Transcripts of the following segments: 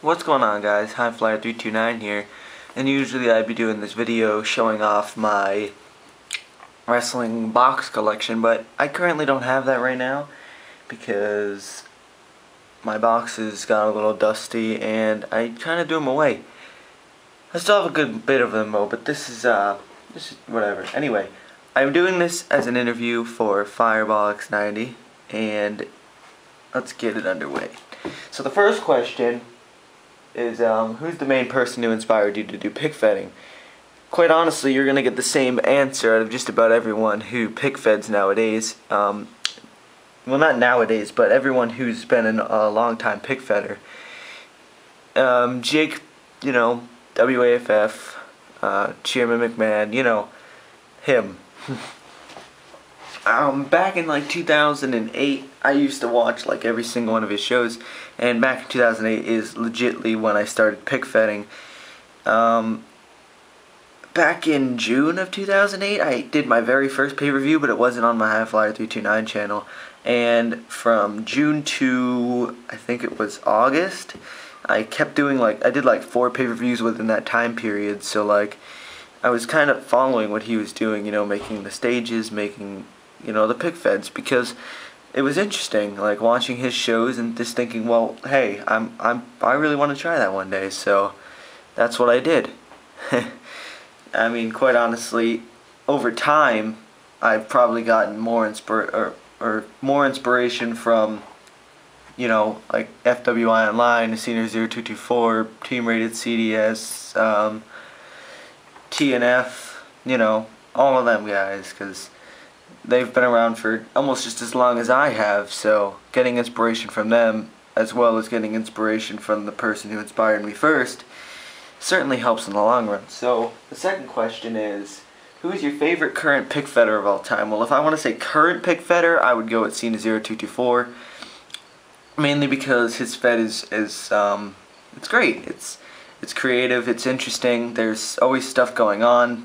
What's going on, guys? Fireballx90 here, and usually I'd be doing this video showing off my wrestling box collection, but I currently don't have that right now because my boxes got a little dusty and I kind of threw them away. I still have a good bit of them though, but this is whatever. Anyway, I'm doing this as an interview for Fireballx90, and let's get it underway. So the first question is, who's the main person who inspired you to do pick fedding? Quite honestly, you're going to get the same answer out of just about everyone who pick feds nowadays. Well, not nowadays, but everyone who's been a long time pick fedder. Jake, WAFF, Chairman McMahon, him. Back in like 2008, I used to watch like every single one of his shows, and back in 2008 is legitly when I started pick fedding. Back in June of 2008, I did my very first pay-per-view, but it wasn't on my Fireballx329 channel. And from June to, I think it was August, I kept doing I did like 4 pay-per-views within that time period. So like, I was kind of following what he was doing, making the stages, making the pick feds, because it was interesting, like watching his shows and just thinking, well, hey, I really want to try that one day, so that's what I did. I mean, quite honestly, over time, I've probably gotten more more inspiration from, like FWI Online, Senior 0224, Team Rated CDS, TNF, all of them guys, because they've been around for almost just as long as I have, so getting inspiration from them, as well as getting inspiration from the person who inspired me first, certainly helps in the long run. So, the second question is, who's your favorite current pick fedder of all time? Well, if I want to say current pick fedder, I would go with Cena 0224, mainly because his fed is it's great. It's creative, it's interesting, there's always stuff going on,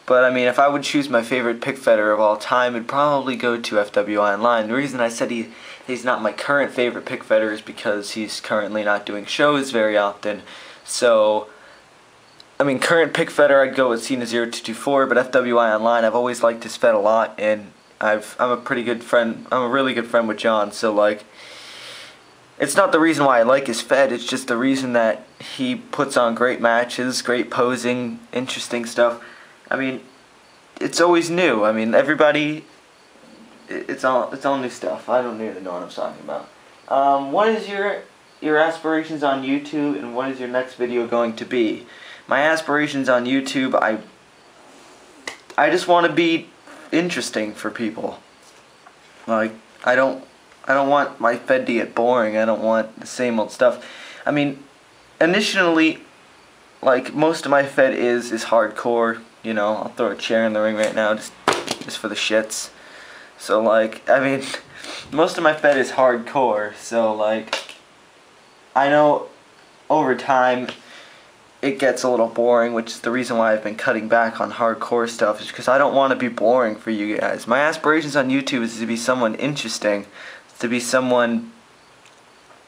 But I mean, if I would choose my favorite pick fedder of all time, it'd probably go to FWI Online. The reason I said he's not my current favorite pick fedder is because he's currently not doing shows very often. So, I mean, current pick fedder, I'd go with Cena 0224, but FWI Online, I've always liked his fed a lot, and I'm a pretty good friend. I'm a really good friend with John, so like, it's not the reason why I like his fed, it's just the reason that he puts on great matches, great posing, interesting stuff. I mean, it's always new. I mean, everybody, it's all new stuff. I don't even know what I'm talking about. What is your aspirations on YouTube, and what is your next video going to be? My aspirations on YouTube, I just want to be interesting for people. Like, I don't want my fed to get boring. I don't want the same old stuff. I mean, initially, like, most of my fed is hardcore. I'll throw a chair in the ring right now just for the shits. So like, I mean, most of my fed is hardcore, so like, I know over time it gets a little boring, which is the reason why I've been cutting back on hardcore stuff, is because I don't want to be boring for you guys. My aspirations on YouTube is to be someone interesting, to be someone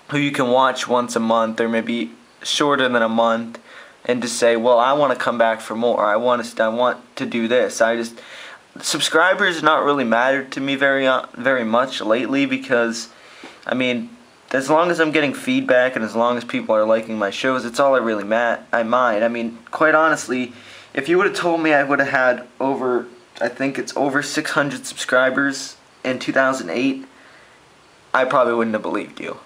who you can watch once a month, or maybe shorter than a month, and to say, well, I want to come back for more. I want to do this. Subscribers not really mattered to me very much lately, because I mean, as long as I'm getting feedback and as long as people are liking my shows, it's all I really mind. I mean, quite honestly, if you would have told me I would have had I think it's over 600 subscribers in 2008, I probably wouldn't have believed you.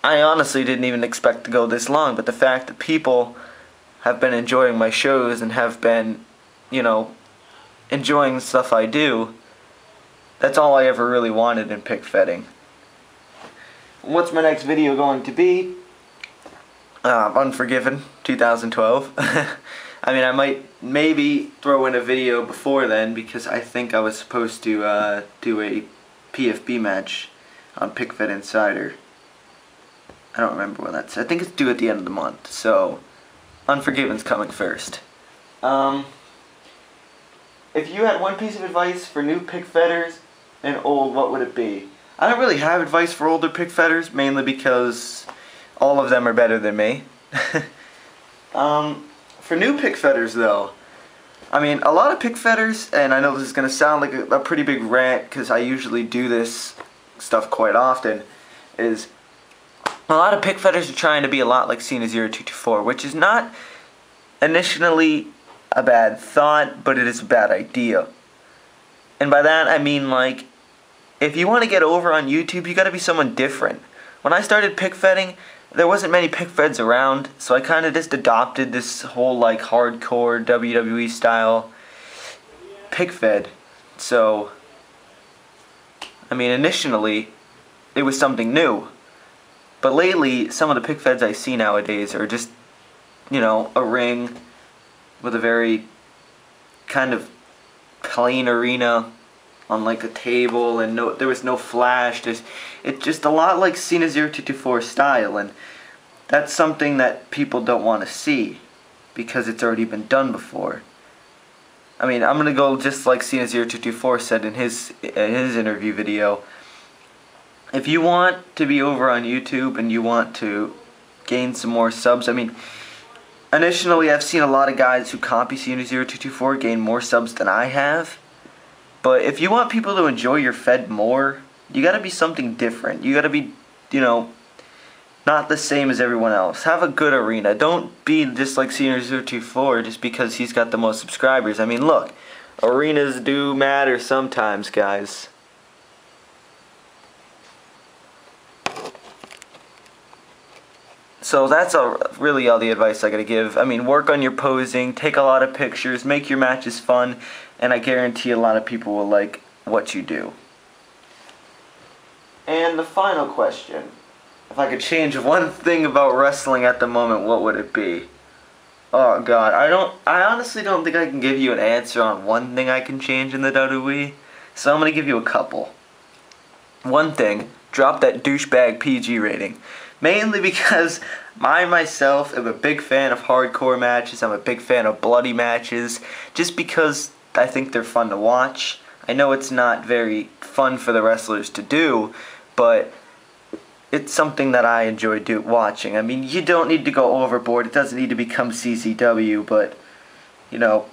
I honestly didn't even expect to go this long, but the fact that people have been enjoying my shows and have been, enjoying the stuff I do, that's all I ever really wanted in pick fedding. What's my next video going to be? Unforgiven, 2012. I mean, I might maybe throw in a video before then, because I think I was supposed to do a PFB match on Pick Fed Insider. I don't remember when that's. I think it's due at the end of the month. So, Unforgiven's coming first. If you had one piece of advice for new pick fedders and old, what would it be? I don't really have advice for older pick fedders, mainly because all of them are better than me. For new pick fedders though, I mean, a lot of pick fedders, and I know this is going to sound like a pretty big rant because I usually do this stuff quite often, is a lot of pick fedders are trying to be a lot like Cena0224, which is not initially a bad thought, but it is a bad idea. And by that I mean, like, if you want to get over on YouTube, you got to be someone different. When I started pick fedding, there wasn't many pick feds around, so I kind of just adopted this whole like hardcore WWE style pick fed. So, I mean, initially it was something new, but lately some of the pick feds I see nowadays are just, you know, a ring with a very kind of plain arena on like a table, and there was no flash. It's just a lot like Cena0224 style, and that's something that people don't want to see because it's already been done before. I mean, I'm gonna go just like Cena0224 said in his interview video. If you want to be over on YouTube and you want to gain some more subs, I mean, initially I've seen a lot of guys who copy Cena0224 gain more subs than I have. But if you want people to enjoy your fed more, you gotta be something different. You gotta be, you know, not the same as everyone else. Have a good arena. Don't be just like Cena0224 just because he's got the most subscribers. I mean, look, arenas do matter sometimes, guys. So that's really all the advice I gotta give. I mean, work on your posing, take a lot of pictures, make your matches fun, and I guarantee a lot of people will like what you do. And the final question. If I could change one thing about wrestling at the moment, what would it be? Oh god, I honestly don't think I can give you an answer on one thing I can change in the WWE. So I'm gonna give you a couple. One thing, drop that douchebag PG rating. Mainly because I myself am a big fan of hardcore matches, I'm a big fan of bloody matches, just because I think they're fun to watch. I know it's not very fun for the wrestlers to do, but it's something that I enjoy watching. I mean, you don't need to go overboard, it doesn't need to become CZW, but, you know,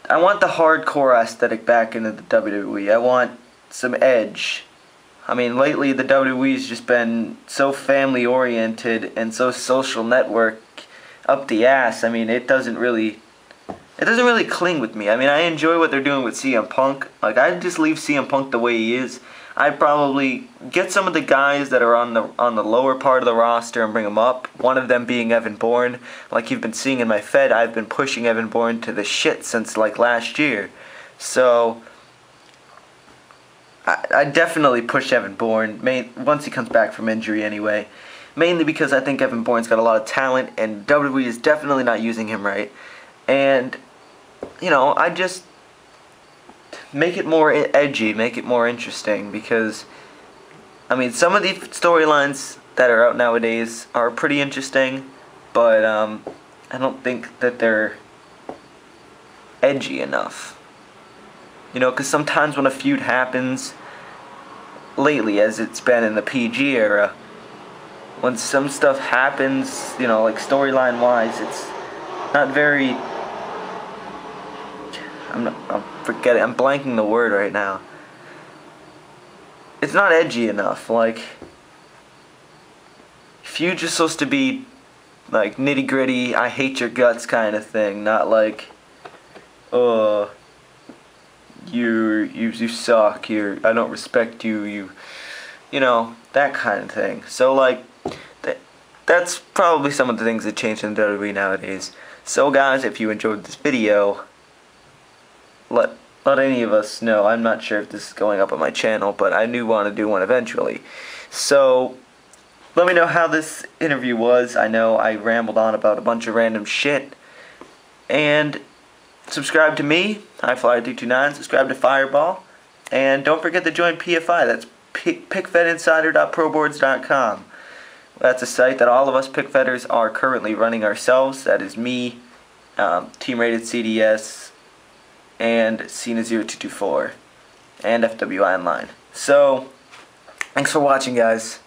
I want the hardcore aesthetic back into the WWE. I want some edge. I mean, lately the WWE's just been so family oriented and so social network up the ass. I mean, it doesn't really cling with me. I mean, I enjoy what they're doing with CM Punk. Like, I'd just leave CM Punk the way he is. I'd probably get some of the guys that are on the lower part of the roster and bring them up. One of them being Evan Bourne. Like you've been seeing in my fed, I've been pushing Evan Bourne to the shit since like last year. So I definitely push Evan Bourne, once he comes back from injury anyway. Mainly because I think Evan Bourne's got a lot of talent, and WWE is definitely not using him right. And, you know, I just make it more edgy, make it more interesting, because, I mean, some of the storylines that are out nowadays are pretty interesting, but I don't think that they're edgy enough. You know, because sometimes when a feud happens, lately as it's been in the PG era, when some stuff happens, you know, like storyline wise, it's not very, I'm blanking the word right now. It's not edgy enough. Like, feuds are supposed to be like nitty gritty, I hate your guts kind of thing, not like, you suck, I don't respect you, you know, that kind of thing. So like, that's probably some of the things that changed in WWE nowadays. So guys, if you enjoyed this video, let any of us know. I'm not sure if this is going up on my channel, but I do want to do one eventually. So let me know how this interview was. I know I rambled on about a bunch of random shit. And subscribe to me, HighFlyer329, subscribe to Fireball, and don't forget to join PFI. That's pickfedinsider.proboards.com. That's a site that all of us pickfedders are currently running ourselves. That is me, Team Rated CDS, and Cena0224, and FWI Online. So, thanks for watching, guys.